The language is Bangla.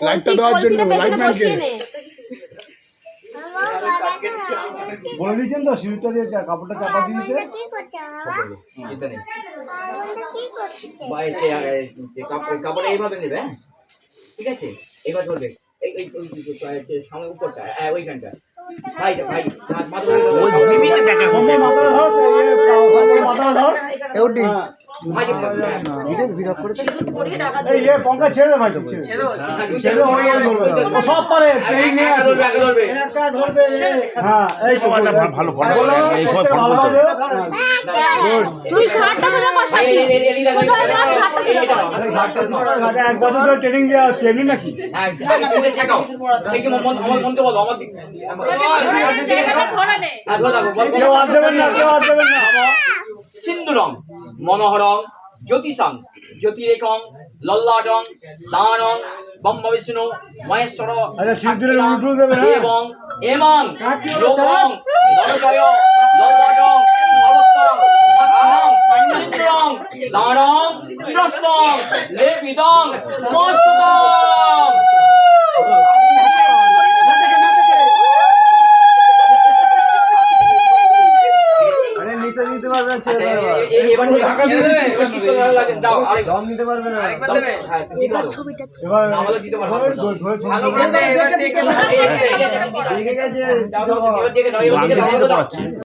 লাইটটা দেওয়ার জন্য লাইটম্যানকে বলে দিয়েছেন তো সিঁড়িটা দিয়ে কাপড়টা চাপা দিয়ে দিতে। কাপড় এইভাবে নেবে, হ্যাঁ ঠিক আছে। এবার ধরবে সামনে উপরটা, ওইখানটা ভাই ভাই পঙ্কা ছেড়ে দে ভাই, ছেড়ে ও সব পারে। হ্যাঁ এই ভালো এক বছর ধরে ট্রেনিং দেওয়া হচ্ছে এমনি নাকি? সিন্ধুরং মনোহরং জ্যোতিষং জ্যোতিরেকং লল্লাটং দানং ব্রহ্ম বিষ্ণু মহেশ্বর এবং এমং লোকং ধনজয় লল্লাটং সর্বত্রং সাক্ষাং সিন্ধুরং দানং ত্রিরস্তং লেবিদং সমস্তং। নিতে পারবে না, ছবিটা